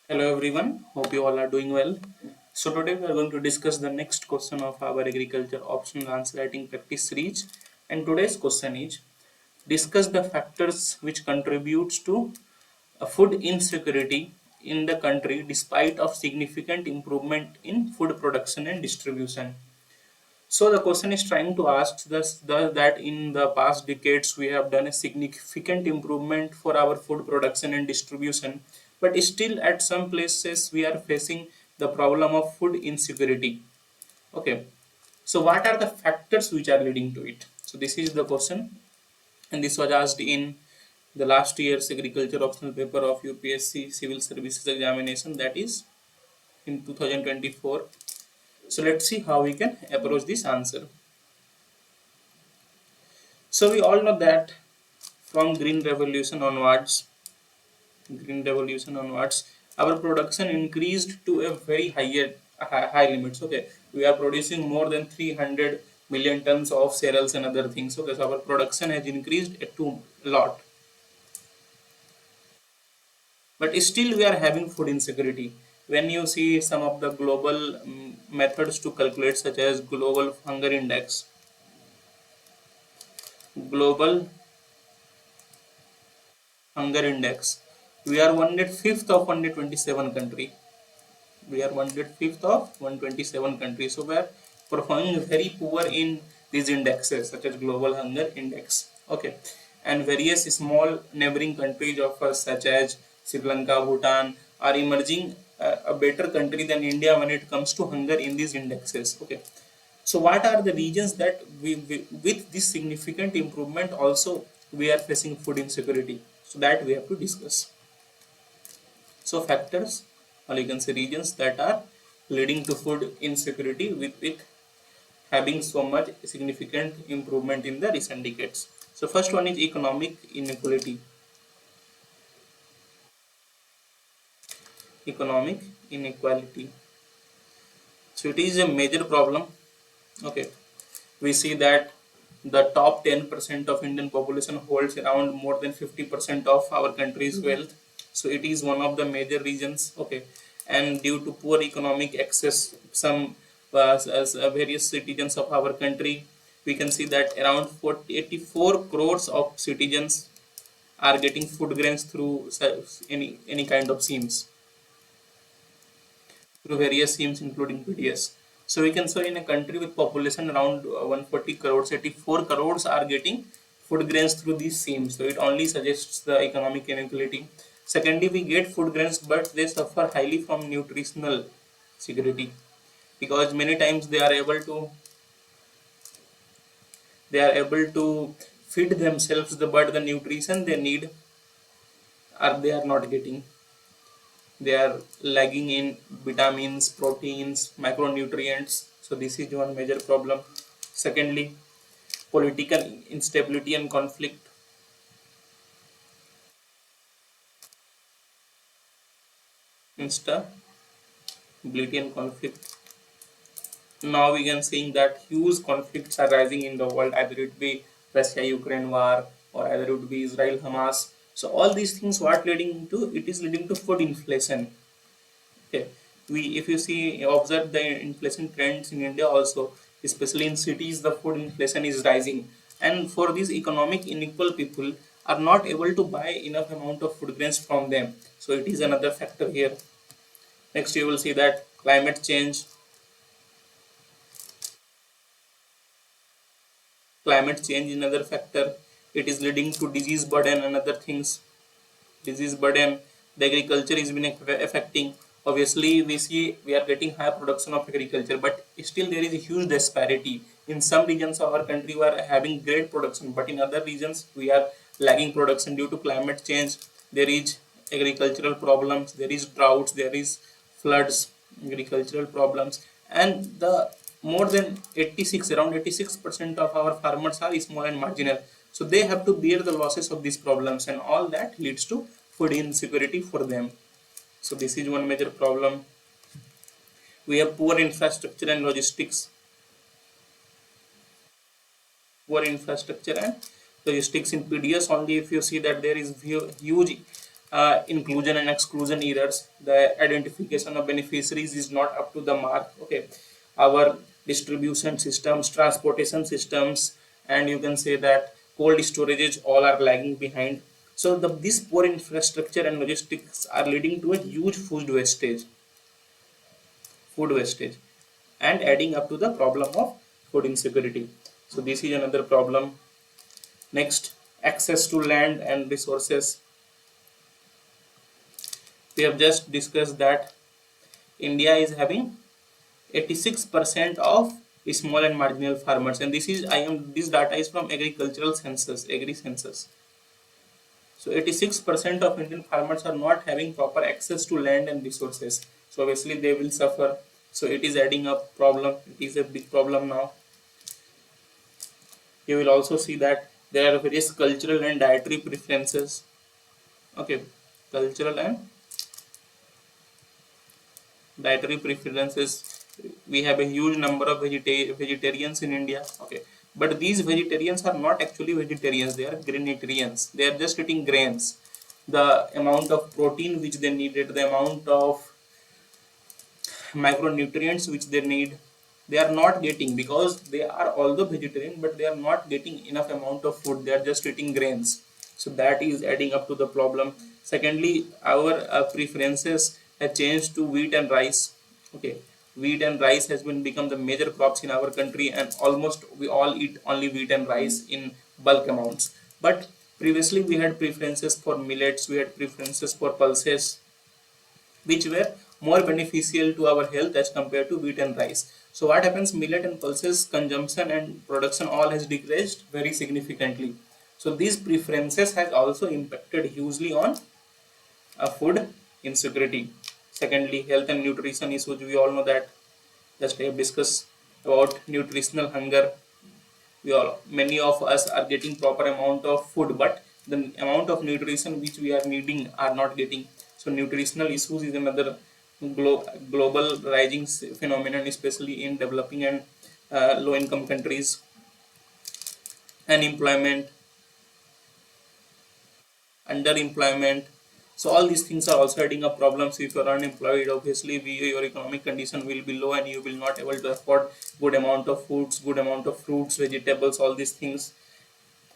Hello everyone, hope you all are doing well. So today we are going to discuss the next question of our agriculture optional answer writing practice series. And today's question is discuss the factors which contributes to food insecurity in the country despite of significant improvement in food production and distribution. So the question is trying to ask that in the past decades we have done a significant improvement for our food production and distribution, but still at some places we are facing the problem of food insecurity. Okay, so what are the factors which are leading to it? So this is the question, and this was asked in the last year's agriculture optional paper of UPSC Civil Services examination, that is in 2024. So let's see how we can approach this answer. So we all know that from green revolution onwards, our production increased to a very high limits. Okay, we are producing more than 300 million tons of cereals and other things. Okay, so our production has increased to a lot, but still we are having food insecurity. When you see some of the global methods to calculate, such as global hunger index, we are 105th of 127 country. We are 105th of 127 countries. So we are performing very poor in these indexes, such as global hunger index. Okay, and various small neighboring countries of us, such as Sri Lanka, Bhutan, are emerging a better country than India when it comes to hunger in these indexes. Okay, so what are the regions that we with this significant improvement also we are facing food insecurity? So that we have to discuss. So factors, or you can say regions that are leading to food insecurity with having so much significant improvement in the recent decades. So first one is economic inequality. Economic inequality. So it is a major problem. Okay, we see that the top 10% of Indian population holds around more than 50% of our country's wealth. So it is one of the major reasons. Okay, and due to poor economic access, some various citizens of our country, we can see that around 84 crores of citizens are getting food grains through any kind of schemes, through various schemes including PDS. So we can say in a country with population around 140 crores, 84 crores are getting food grains through these schemes. So it only suggests the economic inequality. Secondly, we get food grains, but they suffer highly from nutritional security, because many times they are able to feed themselves, but the nutrition they need are they are not getting. They are lagging in vitamins, proteins, micronutrients. So this is one major problem. Secondly, political instability and conflict. Instability and conflict. Now we can see that huge conflicts are rising in the world, either it be Russia Ukraine war, or either it be Israel Hamas. So all these things, what leading to, it is leading to food inflation. Okay, we if you see observe the inflation trends in India also, especially in cities, the food inflation is rising, and for these economic unequal people are not able to buy enough amount of food grains from them. So it is another factor here. Next, you will see that climate change is another factor. It is leading to disease burden and other things. Disease burden, the agriculture is been affecting. Obviously we see we are getting high production of agriculture, but still there is a huge disparity. In some regions of our country we are having great production, but in other regions we are lagging production due to climate change. There is agricultural problems, there is droughts, there is floods, agricultural problems, and the more than 86 around 86% of our farmers are small and marginal. So they have to bear the losses of these problems, and all that leads to food insecurity for them. So this is one major problem. We have poor infrastructure and logistics. Poor infrastructure and logistics in PDS only, if you see that there is huge inclusion and exclusion errors. The identification of beneficiaries is not up to the mark. Okay, our distribution systems, transportation systems, and you can say that cold storages all are lagging behind. So this poor infrastructure and logistics are leading to a huge food wastage, and adding up to the problem of food insecurity. So this is another problem. Next, access to land and resources. We have just discussed that India is having 86% of small and marginal farmers, and this data is from agricultural census, agri census. So 86% of Indian farmers are not having proper access to land and resources. So obviously they will suffer. So it is adding up problem. It is a big problem now. You will also see that there are various cultural and dietary preferences. Okay, cultural and dietary preferences. We have a huge number of vegetarians in India. Okay, but these vegetarians are not actually vegetarians, they are grainarians. They are just eating grains. The amount of protein which they needed, the amount of micronutrients which they need, they are not getting, because they are although vegetarian but they are not getting enough amount of food. They are just eating grains. So that is adding up to the problem. Secondly, our preferences have changed to wheat and rice. Okay, wheat and rice has been become the major crops in our country, and almost we all eat only wheat and rice in bulk amounts. But previously we had preferences for millets, we had preferences for pulses, which were more beneficial to our health as compared to wheat and rice. So what happens, millet and pulses consumption and production all has decreased very significantly. So these preferences has also impacted hugely on food insecurity. Secondly, health and nutrition issues. We all know that, just I have discussed about nutritional hunger. Many of us are getting proper amount of food, but the amount of nutrition which we are needing are not getting. So nutritional issues is another global rising phenomenon, especially in developing and low income countries. Unemployment, underemployment, so all these things are also adding up problems. If you are unemployed, obviously your economic condition will be low and you will not able to afford good amount of foods, good amount of fruits, vegetables, all these things.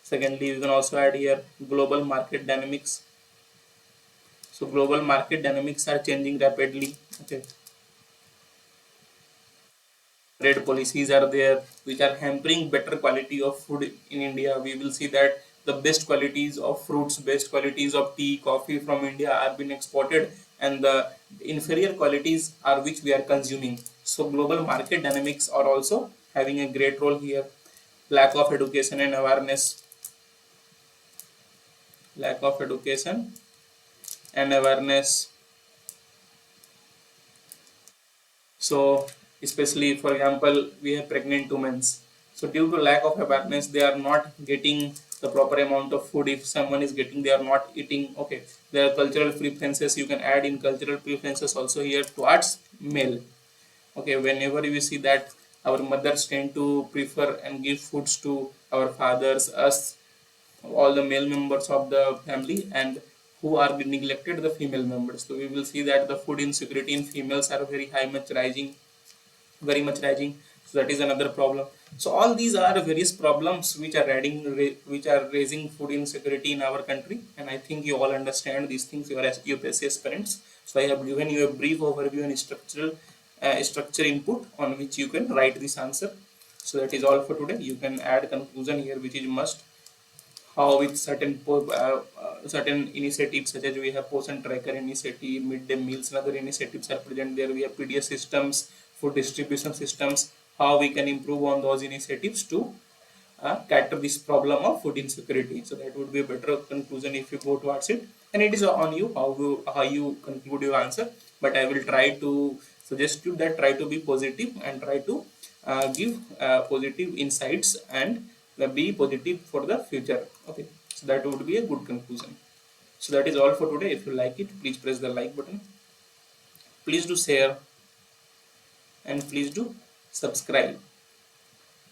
Secondly, we can also add here global market dynamics. So global market dynamics are changing rapidly. Okay, trade policies are there which are hampering better quality of food in India. We will see that the best qualities of fruits, best qualities of tea, coffee from India are being exported, and the inferior qualities are which we are consuming. So global market dynamics are also having a great role here. Lack of education and awareness, lack of education and awareness. So especially for example, we have pregnant women. So due to lack of awareness, they are not getting the proper amount of food. If someone is getting, they are not eating. Okay, there are cultural preferences. You can add in cultural preferences also here towards male. Okay, whenever we see that our mothers tend to prefer and give foods to our fathers, us, all the male members of the family, and who are neglected the female members. So we will see that the food insecurity in females are very much rising. So that is another problem. So all these are various problems which are which are raising food insecurity in our country, and I think you all understand these things. You are as UPSC aspirants, so I have given you a brief overview and structure input on which you can write this answer. So that is all for today. You can add conclusion here, which is must. How with certain initiatives such as we have portion tracker initiative, midday meals and other initiatives are present there. We have PDS systems, food distribution systems. How we can improve on those initiatives to cater this problem of food insecurity. So that would be a better conclusion if you go towards it. And it is on you how you conclude your answer. But I will try to suggest you that try to be positive and try to give positive insights and be positive for the future. Okay, so that would be a good conclusion. So that is all for today. If you like it, please press the like button. Please do share and please do subscribe.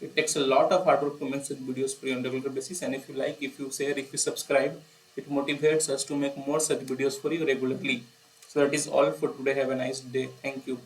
It takes a lot of hard work to make such videos for you on a regular basis. And if you like, if you share, if you subscribe, It motivates us to make more such videos for you regularly. So that is all for today. Have a nice day. Thank you.